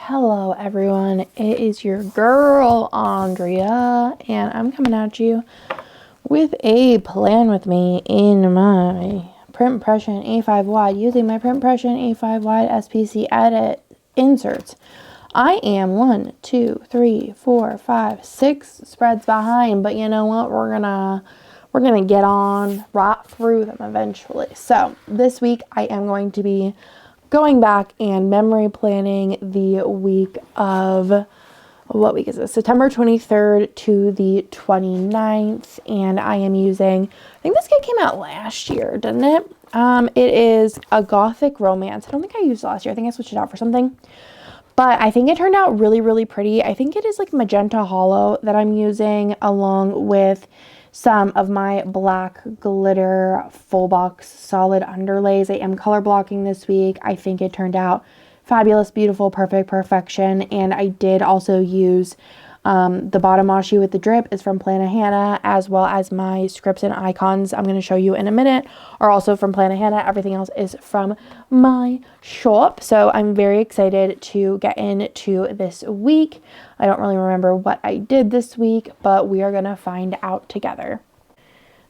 Hello everyone, it is your girl Andrea, and I'm coming at you with a plan with me in my Printpression A5 wide using my Printpression A5 wide SPC edit inserts. I am 1, 2, 3, 4, 5, 6 spreads behind, but you know what? We're gonna get on right through them eventually. So this week I am going to be going back and memory planning the week of, what week is this? September 23rd to the 29th. And I am using, I think this kit came out last year, didn't it? It is a Gothic romance. I don't think I used it last year. I think I switched it out for something. But I think it turned out really, really pretty. I think it is like magenta hollow that I'm using along with some of my black glitter full box solid underlays. I am color blocking this week. I think it turned out fabulous, beautiful, perfect, perfection. And I did also use the bottom washi with the drip is from Plana Hannah, as well as my scripts and icons I'm going to show you in a minute are also from Plana Hannah. Everything else is from my shop. So I'm very excited to get into this week. I don't really remember what I did this week, but we are going to find out together.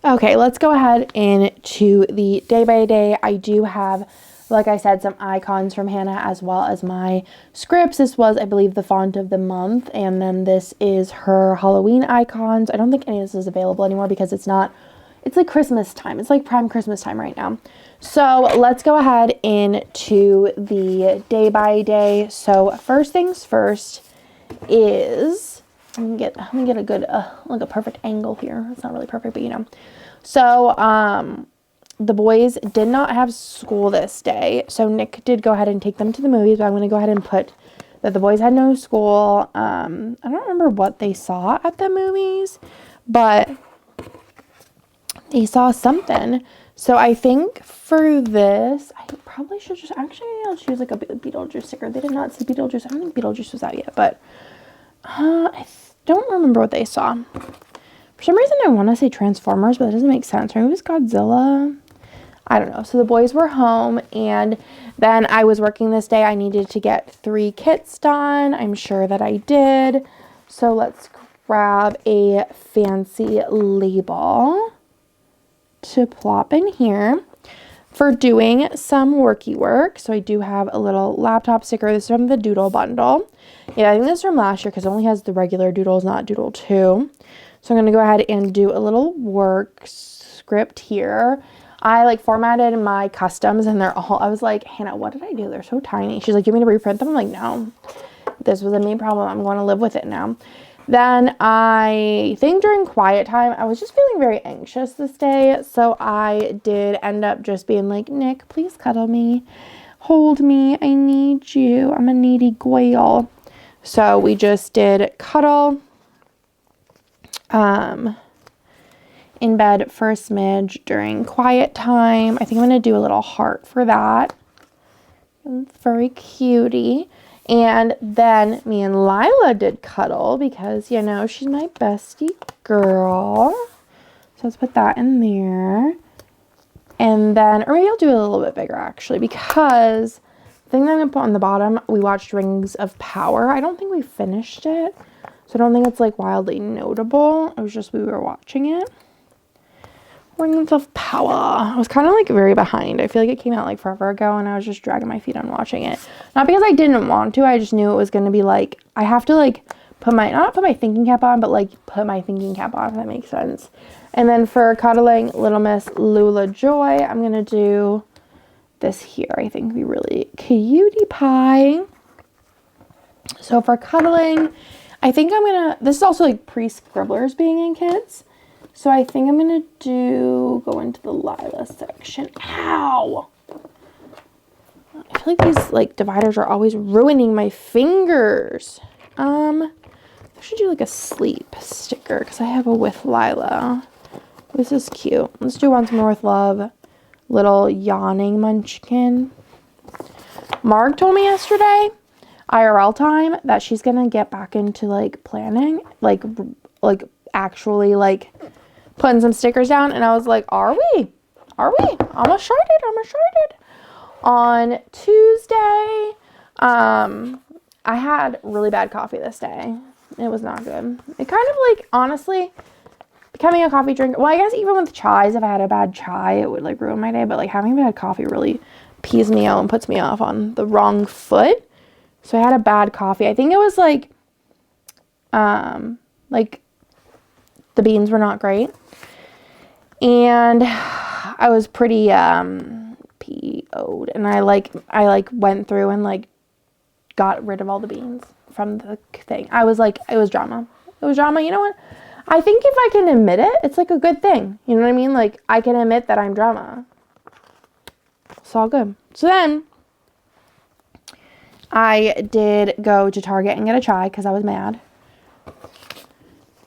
Okay, let's go ahead into the day by day. I do have, like I said, some icons from Hannah as well as my scripts. This was, I believe, the font of the month. And then this is her Halloween icons. I don't think any of this is available anymore because it's like Christmas time. It's like prime Christmas time right now. So let's go ahead into the day by day. So first things first is, let me get a good, like a perfect angle here. It's not really perfect, but you know. So, the boys did not have school this day, so Nick did go ahead and take them to the movies, but I'm going to go ahead and put that the boys had no school. I don't remember what they saw at the movies, but they saw something. So I think for this, I probably should just, actually, I'll choose like a Beetlejuice sticker. They did not see Beetlejuice. I don't think Beetlejuice was out yet, but I don't remember what they saw. For some reason, I want to say Transformers, but that doesn't make sense. Maybe it was Godzilla. I don't know. So the boys were home, and then I was working this day. I needed to get 3 kits done. I'm sure that I did. So let's grab a fancy label to plop in here for doing some worky work. So I do have a little laptop sticker. This is from the Doodle Bundle. Yeah, I think this is from last year because it only has the regular doodles, not Doodle 2. So I'm going to go ahead and do a little work script here. I formatted my customs and they're all, I was like, Hannah, what did I do? They're so tiny. She's like, you want me to reprint them? I'm like, no, this was a me problem. I'm going to live with it now. Then I think during quiet time, I was just feeling very anxious this day. So I did end up just being like, Nick, please cuddle me, hold me. I need you. I'm a needy girl. So we just did cuddle. In bed for a smidge during quiet time. I think I'm going to do a little heart for that. It's very cutie. And then me and Lila did cuddle because, you know, she's my bestie girl. So let's put that in there. And then, or maybe I'll do it a little bit bigger actually, because the thing that I'm going to put on the bottom, we watched Rings of Power. I don't think we finished it. So I don't think it's wildly notable. It was just we were watching it. Rings of Power. I was kind of very behind. I feel like it came out forever ago and I was just dragging my feet on watching it. Not because I didn't want to. I just knew it was going to be I have to put my, not put my thinking cap on, but put my thinking cap on, if that makes sense. And then for cuddling Little Miss Lula Joy, I'm going to do this here. I think we really cutie pie. So for cuddling, I think I'm going to, this is also pre-scribblers being in kits. So I think I'm going to go into the Lila section. Ow! I feel these dividers are always ruining my fingers. I should do a sleep sticker because I have a with Lila. This is cute. Let's do Once More with Love. Little yawning munchkin. Marg told me yesterday, IRL time, that she's going to get back into planning. Actually putting some stickers down, and I was like, are we? I'm excited. On Tuesday, I had really bad coffee this day. It was not good. It kind of like, honestly, becoming a coffee drinker, well, I guess even with chais, if I had a bad chai, it would like ruin my day, but like having bad coffee really pees me out and puts me off on the wrong foot. So I had a bad coffee. I think it was like the beans were not great. And I was pretty PO'd, and I went through and like got rid of all the beans from the thing. I was like, it was drama. It was drama. You know what? I think if I can admit it, it's like a good thing. You know what I mean? Like, I can admit that I'm drama. It's all good. So then I did go to Target and get a chai because I was mad.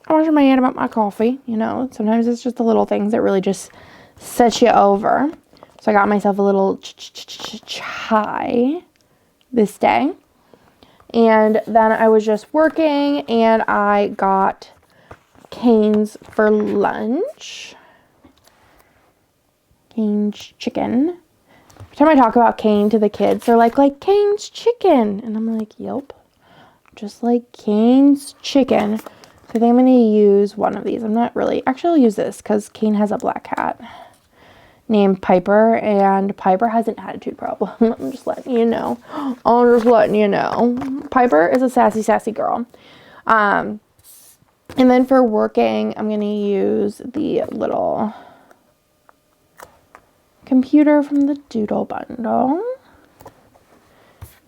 I was mad about my coffee. You know, sometimes it's just the little things that really just set you over. So I got myself a little chai this day. And then I was just working and I got Cane's for lunch. Cane's chicken. Every time I talk about Cane to the kids, they're like Cane's chicken. And I'm like, yep. Just like Cane's chicken. So I think I'm going to use one of these. I'm not really. Actually, I'll use this because Cane has a black cat named Piper. And Piper has an attitude problem. I'm just letting you know. I'm just letting you know. Piper is a sassy girl. And then for working, I'm going to use the little computer from the Doodle Bundle.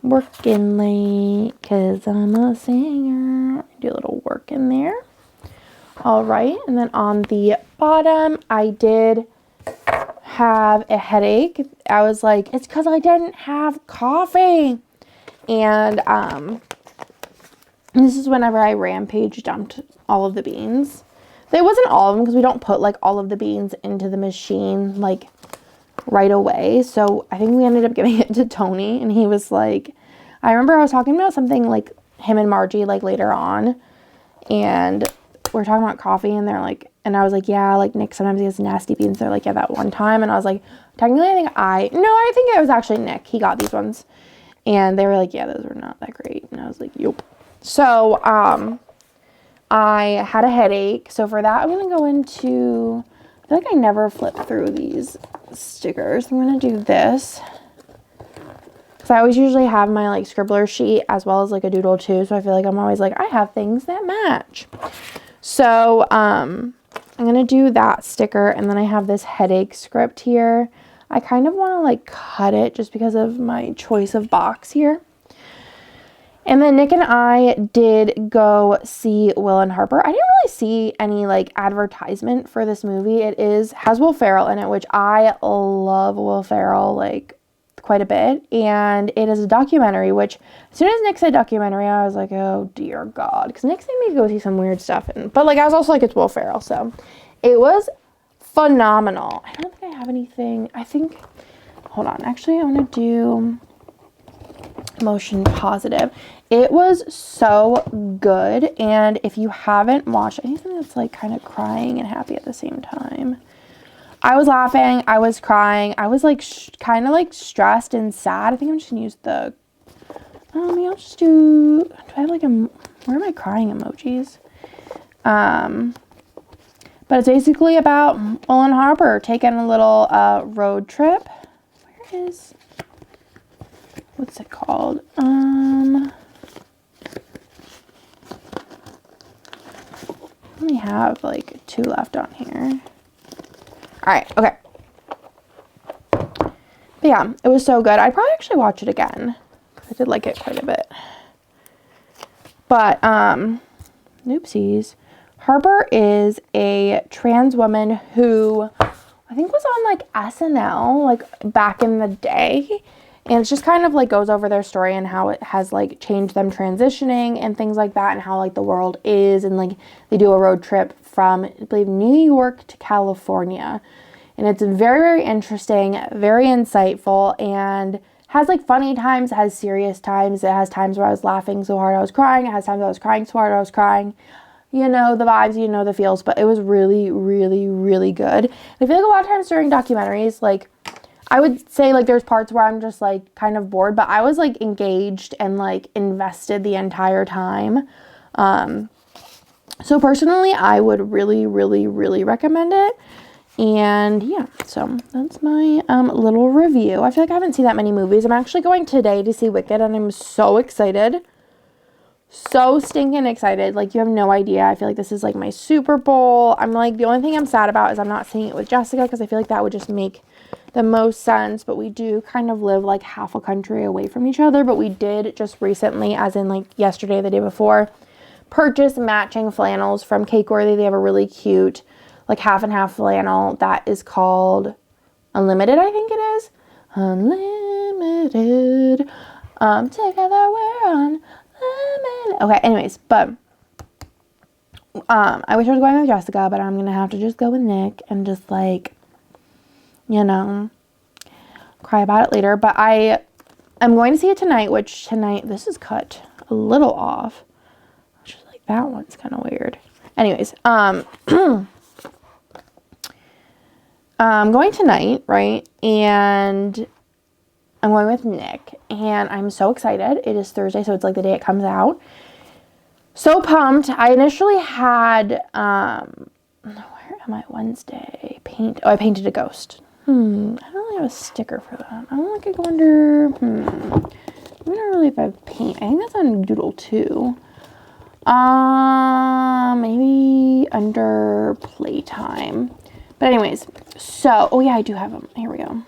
Working late because I'm a singer. Do a little work in there. All right. And then on the bottom, I did have a headache. I was like, it's because I didn't have coffee. And this is whenever I rampage dumped all of the beans. It wasn't all of them because we don't put like all of the beans into the machine like right away. So I think we ended up giving it to Tony, and he was like, I remember I was talking about something like him and Margie like later on, and we're talking about coffee, and they're like, and I was like, yeah, like Nick sometimes he has nasty beans. They're like, yeah, that one time. And I was like, technically I think it was actually Nick. He got these ones. And they were like, yeah, those were not that great. And I was like, yup. So, I had a headache. So for that, I'm going to go into, I feel like I never flip through these stickers. I'm going to do this. Because I always usually have my like scribbler sheet as well as like a doodle too. So I feel like I'm always like, I have things that match. So, I'm going to do that sticker. And then I have this headache script here. I kind of want to like cut it just because of my choice of box here. And then Nick and I did go see Will and Harper. I didn't really see any like advertisement for this movie. It has Will Ferrell in it, which I love Will Ferrell like quite a bit. And it is a documentary, which as soon as Nick said documentary, I was like, oh dear God. Because Nick said me to go see some weird stuff. But like I was also like, it's Will Ferrell. So it was phenomenal. I don't think I have anything. I think, hold on. Actually, I'm going to do Motion Positive. It was so good. And if you haven't watched anything that's like kind of crying and happy at the same time. I was laughing. I was crying. I was like kind of like stressed and sad. I think I'm just going to use the, maybe I'll just do I have like where are my crying emojis? But it's basically about Will and Harper taking a little road trip. Where is, what's it called? I only have like 2 left on here. All right, okay. But yeah, it was so good. I'd probably actually watch it again. I did like it quite a bit. But, oopsies. Harper is a trans woman who I think was on like SNL like back in the day, and it just kind of like goes over their story and how it has like changed them transitioning and things like that, and how like the world is, and like they do a road trip from I believe New York to California, and it's very, very interesting, very insightful, and has like funny times, it has serious times, it has times where I was laughing so hard I was crying, it has times I was crying so hard I was crying. You know the vibes, you know the feels, but it was really, really, really good. And I feel like a lot of times during documentaries, like, I would say, like, there's parts where I'm just, like, kind of bored, but I was, like, engaged and, like, invested the entire time. So personally, I would really, really, really recommend it. And yeah, so that's my little review. I feel like I haven't seen that many movies. I'm actually going today to see Wicked, and I'm so excited. So stinking excited. Like, you have no idea. I feel like this is, like, my Super Bowl. I'm, like, the only thing I'm sad about is I'm not seeing it with Jessica, because I feel like that would just make the most sense. But we do kind of live, like, half a country away from each other. But we did just recently, as in, like, yesterday, the day before, purchase matching flannels from Cakeworthy. They have a really cute, like, half and half flannel that is called Unlimited, I think it is. Unlimited. Together we're unlimited. Okay, anyways, but I wish I was going with Jessica, but I'm gonna have to just go with Nick and just, like, you know, cry about it later. But I am going to see it tonight, which tonight, this is cut a little off. Which is like, that one's kind of weird. Anyways, I'm going tonight, right? And I'm going with Nick, and I'm so excited. It is Thursday, so it's like the day it comes out. So pumped. I initially had, where am I? Wednesday. I painted a ghost. I don't really have a sticker for that. I don't think I go under, I'm not really if I paint. I think that's on Doodle too. Maybe under Playtime. But anyways, so, oh yeah, I do have them. Here we go.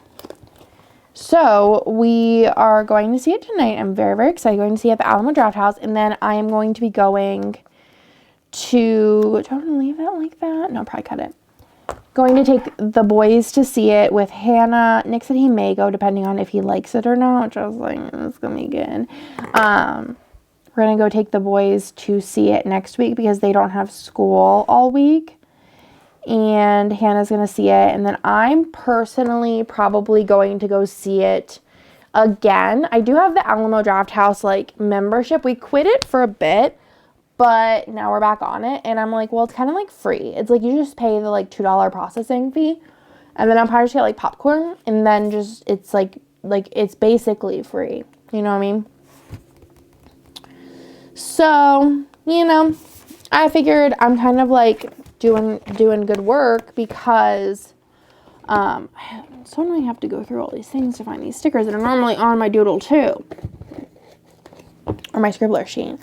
So we are going to see it tonight. I'm very, very excited. Going to see it at the Alamo Drafthouse, and then I am going to be going to, do I want to leave that like that? No, probably cut it. Going to take the boys to see it with Hannah. Nick said he may go depending on if he likes it or not, which I was like, it's going to be good. We're going to go take the boys to see it next week because they don't have school all week. And Hannah's going to see it. And then I'm personally probably going to go see it again. I do have the Alamo Drafthouse, like, membership. We quit it for a bit, but now we're back on it. And I'm like, well, it's kind of like free. It's like you just pay the, like, $2 processing fee. And then I'll probably just get, like, popcorn. And then just, it's like it's basically free. You know what I mean? So, you know, I figured I'm kind of, like, doing good work because so annoying I have to go through all these things to find these stickers that are normally on my Doodle too, or my Scribbler sheet.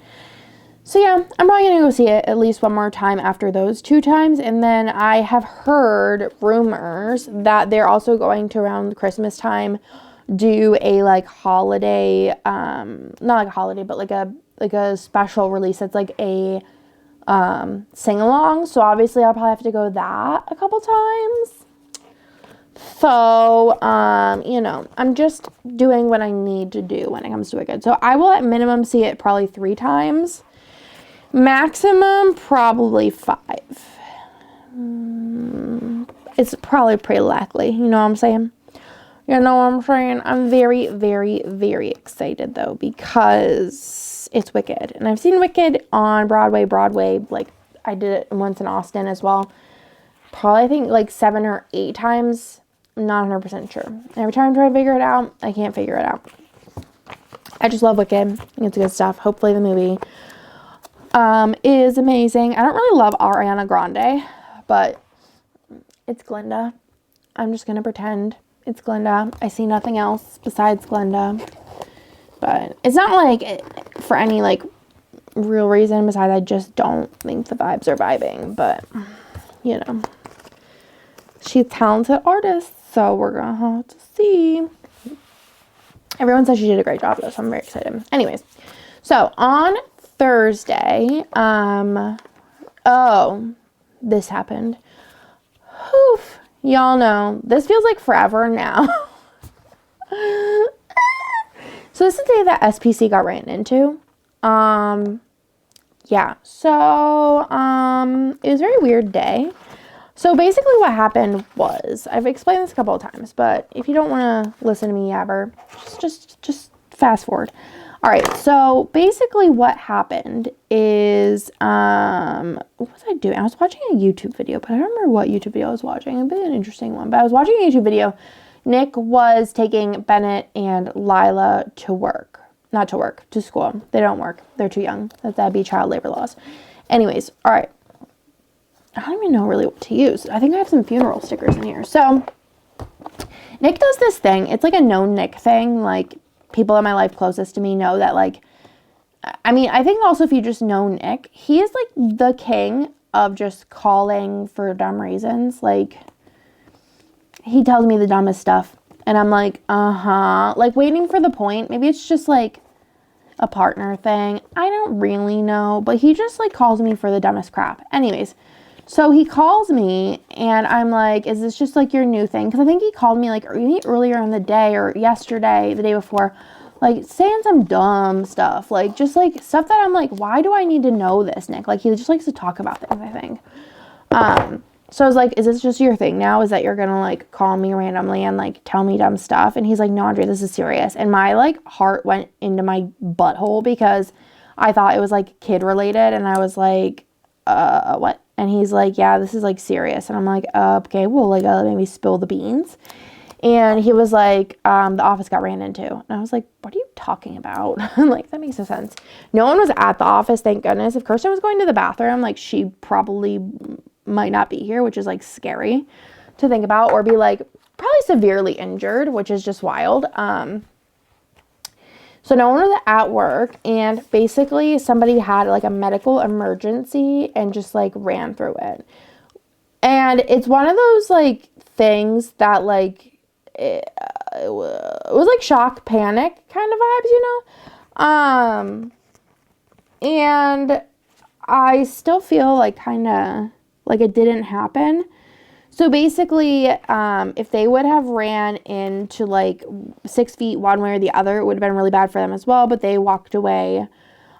So yeah, I'm probably gonna go see it at least one more time after those 2 times, and then I have heard rumors that they're also going to, around Christmas time, do a, like, holiday, not like a holiday, but like a special release. It's like a sing-along, so obviously I'll probably have to go that a couple times. So, you know, I'm just doing what I need to do when it comes to Wicked. So I will at minimum see it probably 3 times. Maximum, probably 5. It's probably pretty likely, you know what I'm saying? You know what I'm saying? I'm very, very, very excited, though, because it's Wicked. And I've seen Wicked on Broadway, like, I did it once in Austin as well. Probably, I think, like, 7 or 8 times. I'm not 100% sure. Every time I try to figure it out, I can't figure it out. I just love Wicked. I think it's good stuff. Hopefully the movie is amazing. I don't really love Ariana Grande, but it's Glinda. I'm just going to pretend it's Glinda. I see nothing else besides Glinda. But it's not like for any, like, real reason besides I just don't think the vibes are vibing. But, you know, she's a talented artist, so we're going to have to see. Everyone says she did a great job, though, so I'm very excited. Anyways, so on Thursday, this happened. Oof. Y'all know, this feels like forever now. So this is the day that SPC got ran into. Yeah, so, it was a very weird day. So basically what happened was, I've explained this a couple of times, but if you don't want to listen to me ever, just fast forward. All right, so basically what happened is, what was I doing? I was watching a YouTube video, but I don't remember what YouTube video I was watching. It'd been an interesting one, but I was watching a YouTube video Nick was taking Bennett and Lila to work. Not to work, to school. They don't work. They're too young. That'd be child labor laws. Anyways, all right. I don't even know really what to use. I think I have some funeral stickers in here. So, Nick does this thing. It's like a known Nick thing. Like, people in my life closest to me know that, like, I mean, I think also if you just know Nick, he is, like, the king of just calling for dumb reasons. Like, he tells me the dumbest stuff. And I'm like, like, waiting for the point. Maybe it's just, like, a partner thing. I don't really know. But he just, like, calls me for the dumbest crap. Anyways, so he calls me, and I'm like, is this just, like, your new thing? Because I think he called me, like, earlier in the day or yesterday, the day before, like, saying some dumb stuff. Like, just, like, stuff that I'm like, why do I need to know this, Nick? Like, he just likes to talk about things, I think. So I was like, is this just your thing now? Is that you're gonna, like, call me randomly and, like, tell me dumb stuff? And he's like, no, Andrea, this is serious. And my, like, heart went into my butthole because I thought it was, like, kid related. And I was like, what? And he's like, yeah, this is, like, serious. And I'm like, okay, well, like, maybe spill the beans. And he was like, the office got ran into. And I was like, what are you talking about? Like, that makes no sense. No one was at the office, thank goodness. If Kirsten was going to the bathroom, like, she probably might not be here, which is, like, scary to think about. Or be, like, probably severely injured, which is just wild. So no one was at work, and basically somebody had, like, a medical emergency and just, like, ran through it. And it's one of those, like, things that, like, it was like shock, panic kind of vibes, you know? And I still feel like kind of like it didn't happen. So basically, if they would have ran into, like, 6 feet one way or the other, it would have been really bad for them as well. But they walked away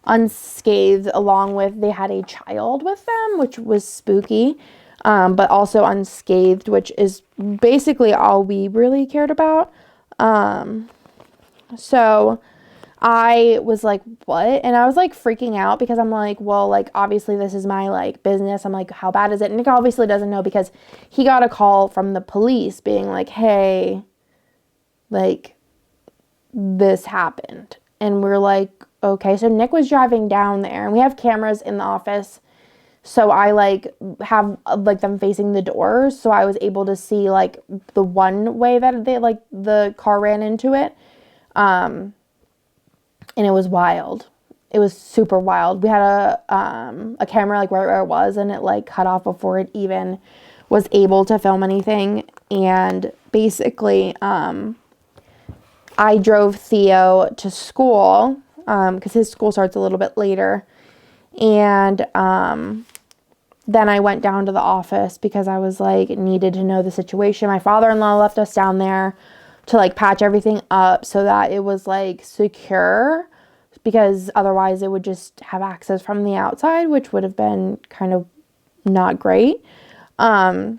unscathed, along with, they had a child with them, which was spooky. But also unscathed, which is basically all we really cared about. So I was like, what? And I was, like, freaking out because I'm like, well, like, obviously this is my, like, business. I'm like, how bad is it? And Nick obviously doesn't know because he got a call from the police being like, hey, like, this happened. And we're like, okay. So Nick was driving down there, and we have cameras in the office. So I, like, have, like, them facing the doors. So I was able to see, like, the one way that they, like, the car ran into it. And it was wild. It was super wild. We had a camera, like, right where it was, and it, like, cut off before it even was able to film anything. And basically, I drove Theo to school, because his school starts a little bit later. And, then I went down to the office because I was, like, needed to know the situation. My father-in-law left us down there to, like, patch everything up so that it was, like, secure, because otherwise it would just have access from the outside, which would have been kind of not great. And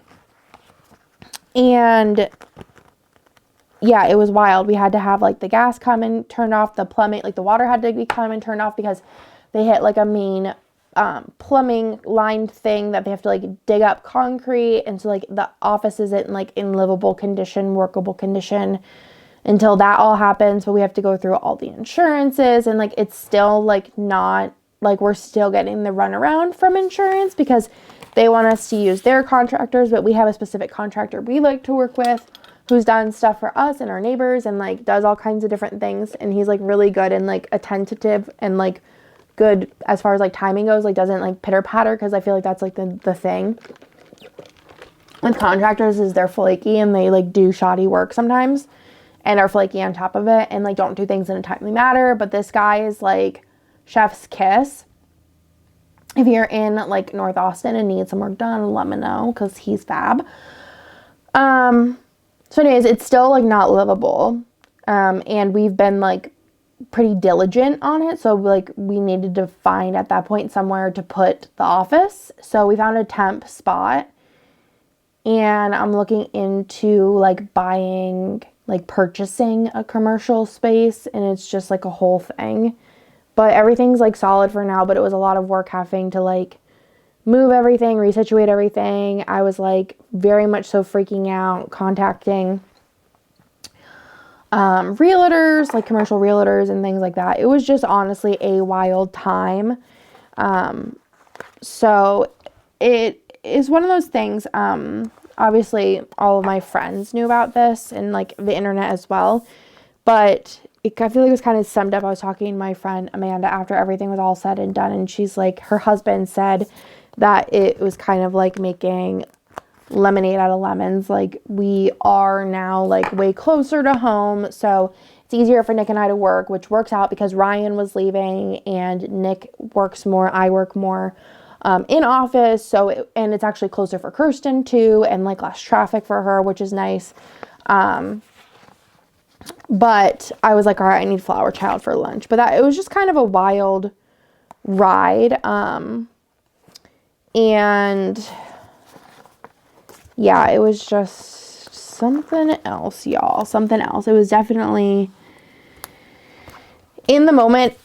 yeah, it was wild. We had to have, like, the gas come and turned off, the plumbing, like, the water had to be come and turned off because they hit, like, a main plumbing line thing that they have to, like, dig up concrete. And so, like, the office isn't, like, in livable condition, workable condition until that all happens. But we have to go through all the insurances, and, like, it's still, like, not, like, we're still getting the runaround from insurance because they want us to use their contractors, but we have a specific contractor we like to work with who's done stuff for us and our neighbors and, like, does all kinds of different things. And he's, like, really good and, like, attentive and, like, good as far as, like, timing goes, like, doesn't, like, pitter patter, because I feel like that's, like, the thing with contractors is they're flaky and they, like, do shoddy work sometimes and are flaky on top of it and, like, don't do things in a timely manner. But this guy is, like, chef's kiss. If you're in, like, North Austin and need some work done, let me know, because he's fab. So anyways, it's still, like, not livable. And we've been, like, pretty diligent on it. So, like, we needed to find at that point somewhere to put the office. So we found a temp spot, and I'm looking into, like, buying, like, purchasing a commercial space, and it's just, like, a whole thing. But everything's, like, solid for now, but it was a lot of work having to, like, move everything, resituate everything. I was, like, very much so freaking out, contacting realtors, like commercial realtors and things like that. It was just honestly a wild time. So it is one of those things, obviously all of my friends knew about this and like the internet as well, but I feel like it was kind of summed up. I was talking to my friend Amanda after everything was all said and done, and she's like, her husband said that it was kind of like making lemonade out of lemons. Like, we are now like way closer to home, so it's easier for Nick and I to work, which works out because Ryan was leaving and Nick works more, I work more in office, so and it's actually closer for Kirsten too, and like less traffic for her, which is nice. But I was like, all right, I need Flower Child for lunch. But it was just kind of a wild ride. And yeah, it was just something else, y'all. Something else. It was definitely, in the moment,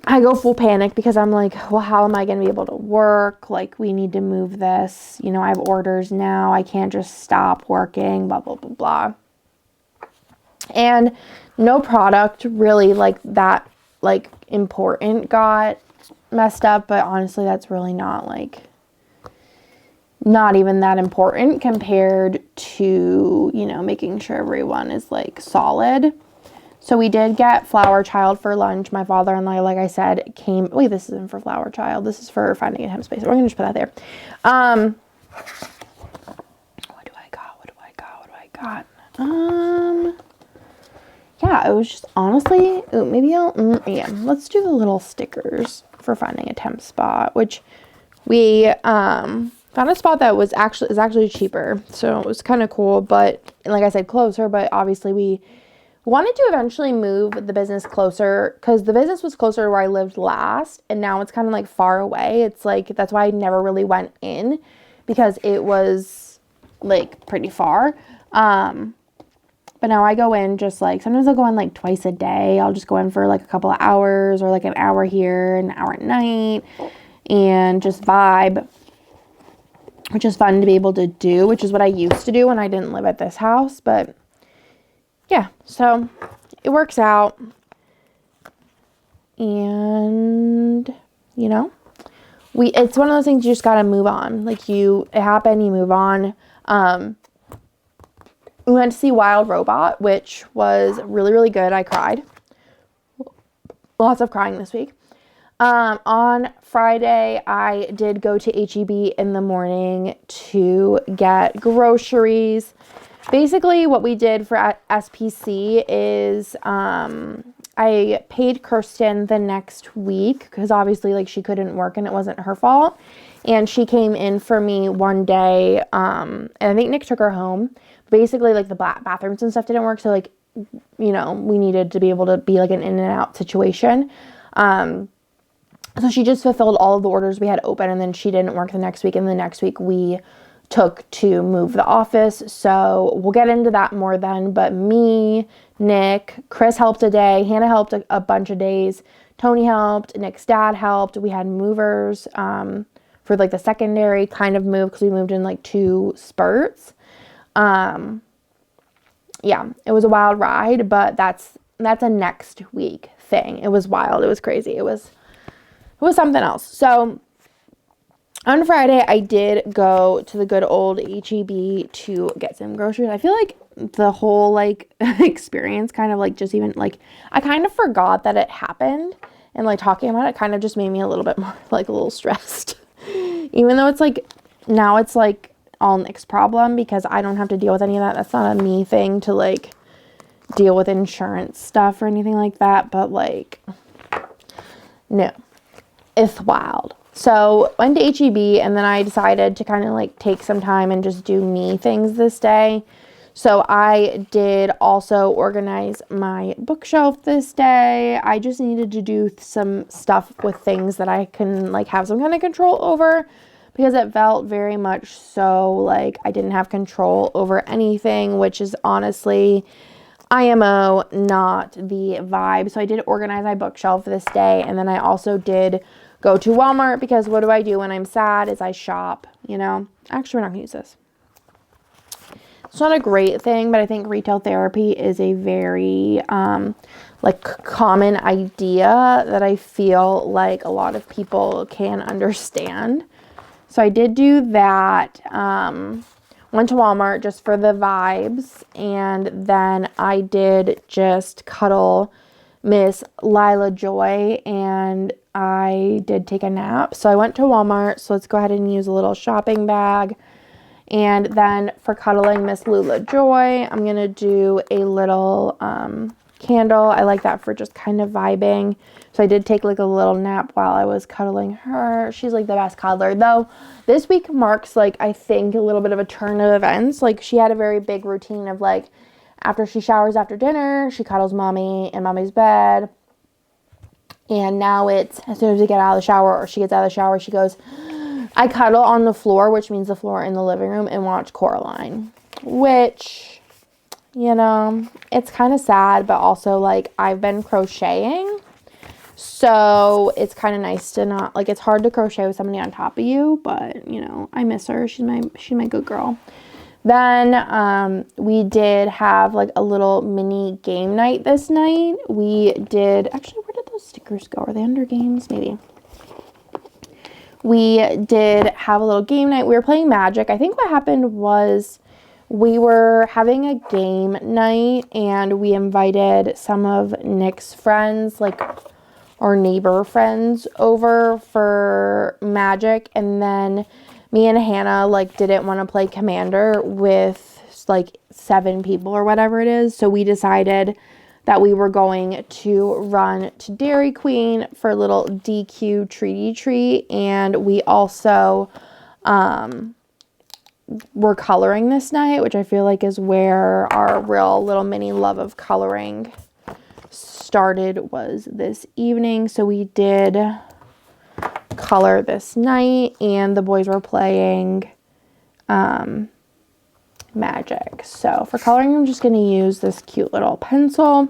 I go full panic because I'm like, well, how am I going to be able to work? Like, we need to move this. You know, I have orders now. I can't just stop working, blah, blah, blah, blah. And no product really like that, like, important got messed up. But honestly, that's really not even that important compared to, you know, making sure everyone is like solid. So we did get Flower Child for lunch. My father-in-law, like I said, came. Wait, this isn't for Flower Child. This is for Finding a Hemp Space. We're going to just put that there. What do I got? Yeah, it was just honestly, maybe let's do the little stickers for Finding a Temp spot, which we found a spot that is actually cheaper. So it was kind of cool, but like I said, closer, but obviously we wanted to eventually move the business closer because the business was closer to where I lived last, and now it's kind of like far away. It's like, that's why I never really went in, because it was like pretty far. But now I go in just like, sometimes I'll go in like twice a day. I'll just go in for like a couple of hours, or like an hour here, an hour at night, and just vibe, which is fun to be able to do, which is what I used to do when I didn't live at this house. But yeah, so it works out. And, you know, it's one of those things you just got to move on. Like, it happened, you move on. We went to see Wild Robot, which was really, really good. I cried. Lots of crying this week. On Friday, I did go to H-E-B in the morning to get groceries. Basically, what we did for SPC is I paid Kirsten the next week because obviously, like, she couldn't work and it wasn't her fault. And she came in for me one day, and I think Nick took her home. Basically, like, the bathrooms and stuff didn't work, so, like, you know, we needed to be able to be like an in and out situation. So she just fulfilled all of the orders we had open, and then she didn't work the next week, and the next week we took to move the office. So we'll get into that more then. But me, Nick, Chris helped a day, Hannah helped a bunch of days, Tony helped, Nick's dad helped. We had movers for like the secondary kind of move because we moved in like 2 spurts. Yeah, it was a wild ride, but that's a next week thing. It was wild. It was crazy. It was something else. So on Friday, I did go to the good old H-E-B to get some groceries. I feel like the whole like experience kind of like just even like, I kind of forgot that it happened, and like talking about it kind of just made me a little bit more like a little stressed. Even though it's like, now it's like all Nick's problem because I don't have to deal with any of that. That's not a me thing to like deal with insurance stuff or anything like that. But like, no, it's wild. So went to H-E-B, and then I decided to kind of like take some time and just do me things this day. So I did also organize my bookshelf this day. I just needed to do some stuff with things that I can like have some kind of control over, because it felt very much so like I didn't have control over anything, which is honestly IMO, not the vibe. So I did organize my bookshelf this day, and then I also did go to Walmart, because what do I do when I'm sad is I shop, you know. Actually, we're not going to use this. It's not a great thing, but I think retail therapy is a very like common idea that I feel like a lot of people can understand. So I did do that. Went to Walmart just for the vibes, and then I did just cuddle Miss Lila Joy, and I did take a nap. So I went to Walmart, so let's go ahead and use a little shopping bag. And then for cuddling Miss Lula Joy, I'm going to do a little candle. I like that for just kind of vibing. So I did take like a little nap while I was cuddling her. She's like the best cuddler. Though this week marks like, I think, a little bit of a turn of events. Like she had a very big routine of like, after she showers after dinner, she cuddles mommy in mommy's bed. And now it's as soon as we get out of the shower or she gets out of the shower, she goes, I cuddle on the floor, which means the floor in the living room, and watch Coraline, which, you know, it's kind of sad, but also like I've been crocheting. So it's kind of nice to not, like, it's hard to crochet with somebody on top of you, but you know, I miss her. She's my good girl. Then we did have like a little mini game night this night. We did, actually, where did those stickers go? Are they under games? Maybe. We did have a little game night. We were playing Magic. I think what happened was we were having a game night and we invited some of Nick's friends, like our neighbor friends, over for Magic. And then me and Hannah like didn't want to play Commander with like 7 people or whatever it is. So we decided that we were going to run to Dairy Queen for a little DQ treaty treat. And we also were coloring this night, which I feel like is where our real little mini love of coloring started, was this evening. So we did color this night and the boys were playing Magic. So for coloring, I'm just going to use this cute little pencil.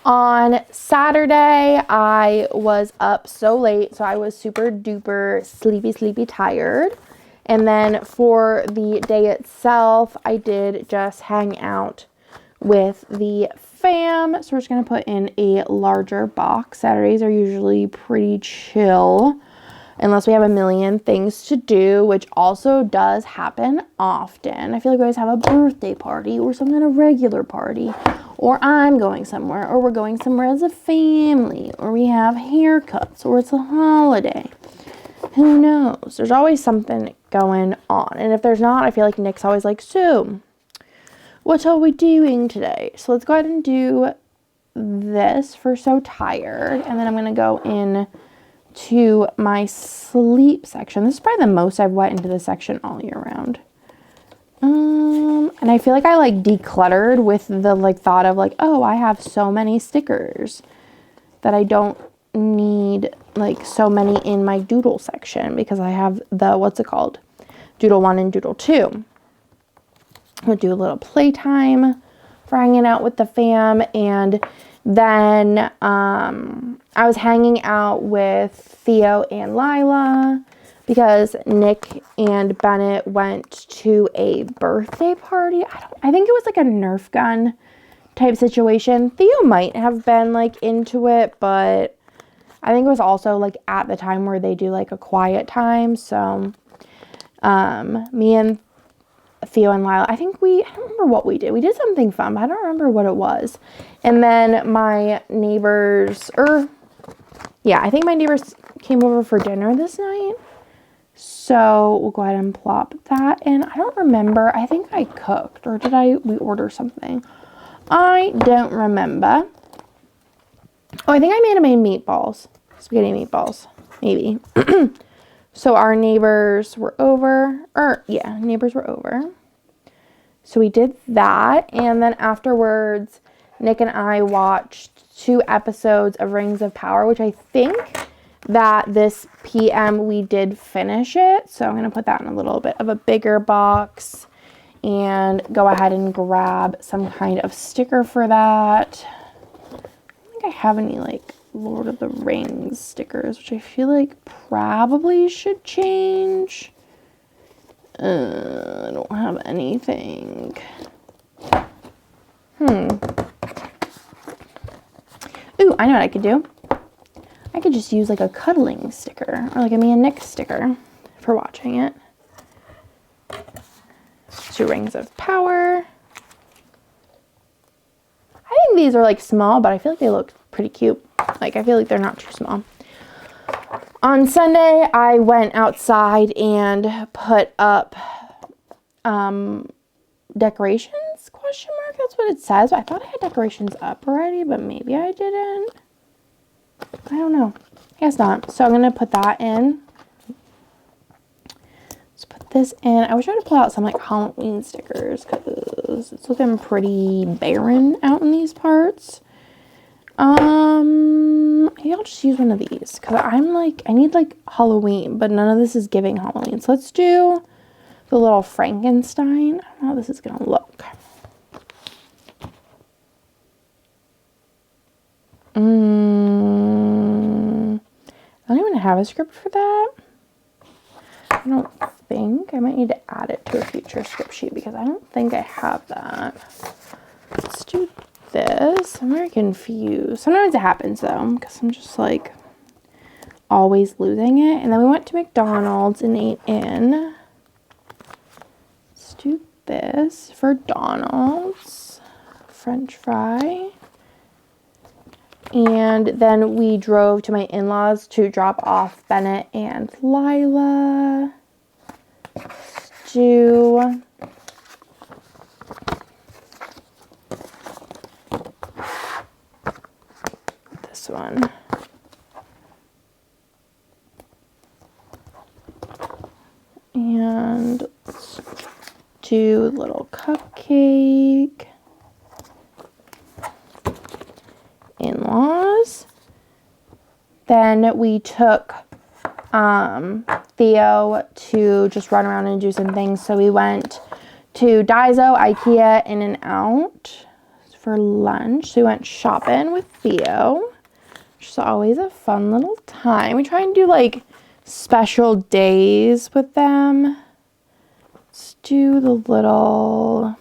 On Saturday, I was up so late, so I was super duper sleepy tired. And then for the day itself, I did just hang out with the fam. So we're just going to put in a larger box. Saturdays are usually pretty chill, unless we have a million things to do, which also does happen often. I feel like we always have a birthday party or some kind of regular party, or I'm going somewhere, or we're going somewhere as a family, or we have haircuts, or it's a holiday. Who knows? There's always something going on. And if there's not, I feel like Nick's always like, so what are we doing today? So let's go ahead and do this for So Tired. And then I'm going to go in to my sleep section. This is probably the most I've went into this section all year round. And I feel like I like decluttered with the like thought of like, oh, I have so many stickers that I don't need like so many in my doodle section, because I have the, what's it called? Doodle 1 and Doodle 2. We'll do a little playtime for hanging out with the fam. And then I was hanging out with Theo and Lila because Nick and Bennett went to a birthday party. I think it was like a Nerf gun type situation. Theo might have been like into it, but I think it was also like at the time where they do like a quiet time. So me and Theo and Lila, I don't remember what we did. We did something fun, but I don't remember what it was. And then my neighbors, I think my neighbors came over for dinner this night. So we'll go ahead and plop that in. I don't remember. I think I cooked, or did we order something? I don't remember. Oh, I think I made meatballs. Spaghetti meatballs, maybe. So our neighbors were over, neighbors were over. So we did that. And then afterwards, Nick and I watched 2 episodes of Rings of Power, which I think that this PM we did finish it. So I'm going to put that in a little bit of a bigger box and go ahead and grab some kind of sticker for that. I don't think I have any like Lord of the Rings stickers, which I feel like probably should change. I don't have anything. Ooh, I know what I could do. I could just use like a cuddling sticker or like a me and Nick sticker for watching it. 2 rings of power. I think these are like small, but I feel like they look pretty cute. Like I feel like they're not too small. On Sunday, I went outside and put up decorations, question mark, that's what it says. I thought I had decorations up already, but maybe I didn't. I don't know. I guess not. So I'm going to put that in. Let's put this in. I was trying to pull out some like Halloween stickers because it's looking pretty barren out in these parts. Maybe I'll just use one of these because I'm like, I need like Halloween, but none of this is giving Halloween. So let's do the little Frankenstein. I don't know how this is going to look. I don't even have a script for that. I don't think. I might need to add it to a future script sheet because I don't think I have that. Let's do this. I'm very confused. Sometimes it happens though because I'm just like always losing it. And then we went to McDonald's and ate in. Let's do this for Donald's. French fry. And then we drove to my in-laws to drop off Bennett and Lila. Let's do this one. And let's do a little cupcake. In-laws. Then we took Theo to just run around and do some things. So we went to Daiso, IKEA, In-N-Out for lunch. So we went shopping with Theo, which is always a fun little time. We try and do like special days with them. Let's do the little,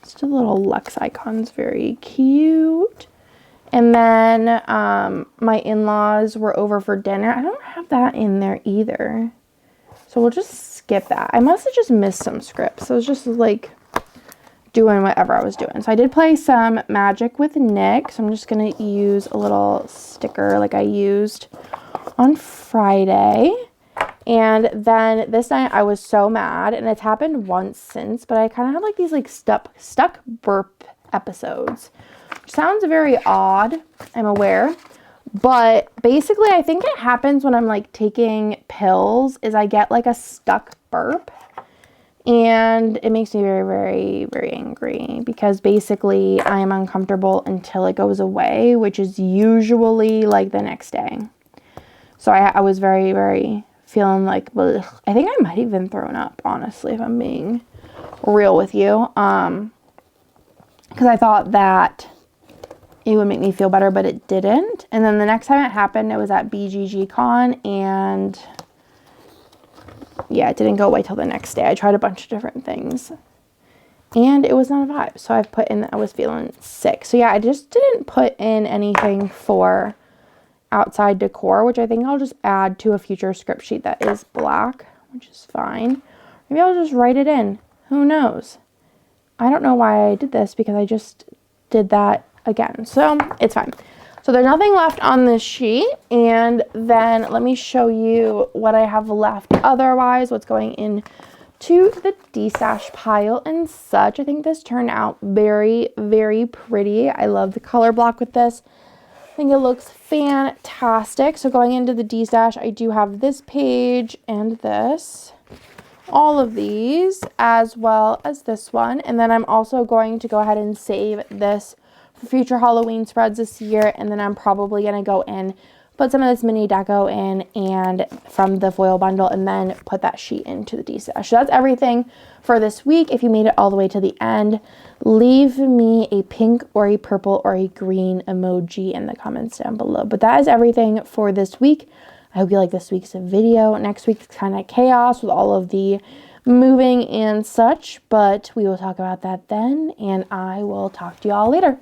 Let's do the little Lux icons, very cute. And then my in-laws were over for dinner. I don't have that in there either. So we'll just skip that. I must have just missed some scripts. So it was just like doing whatever I was doing. So I did play some Magic with Nick. So I'm just going to use a little sticker like I used on Friday. And then this night I was so mad, and it's happened once since, but I kind of had like these like stuck burp episodes. Which sounds very odd, I'm aware. But basically I think it happens when I'm like taking pills is I get like a stuck burp. And it makes me very, very, very angry because basically I am uncomfortable until it goes away, which is usually like the next day. So I was very, very feeling like, ugh. I think I might have even thrown up, honestly, if I'm being real with you. Because I thought that it would make me feel better, but it didn't. And then the next time it happened, it was at BGG Con, and yeah, it didn't go away till the next day. I tried a bunch of different things, and it was not a vibe. So I've put in that I was feeling sick. So yeah, I just didn't put in anything for outside decor, which I think I'll just add to a future script sheet that is black, which is fine. Maybe I'll just write it in. Who knows? I don't know why I did this because I just did that again. So it's fine. So there's nothing left on this sheet. And then let me show you what I have left otherwise, what's going in to the D-stash pile and such. I think this turned out very, very pretty. I love the color block with this. I think it looks fantastic. So going into the D-stash, I do have this page and this, all of these, as well as this one. And then I'm also going to go ahead and save this for future Halloween spreads this year. And then I'm probably going to go in, put some of this mini deco in and from the foil bundle, and then put that sheet into the D-stash. So that's everything for this week. If you made it all the way to the end, leave me a pink or a purple or a green emoji in the comments down below. But that is everything for this week. I hope you like this week's video. Next week's kind of chaos with all of the moving and such, but we will talk about that then, and I will talk to you all later.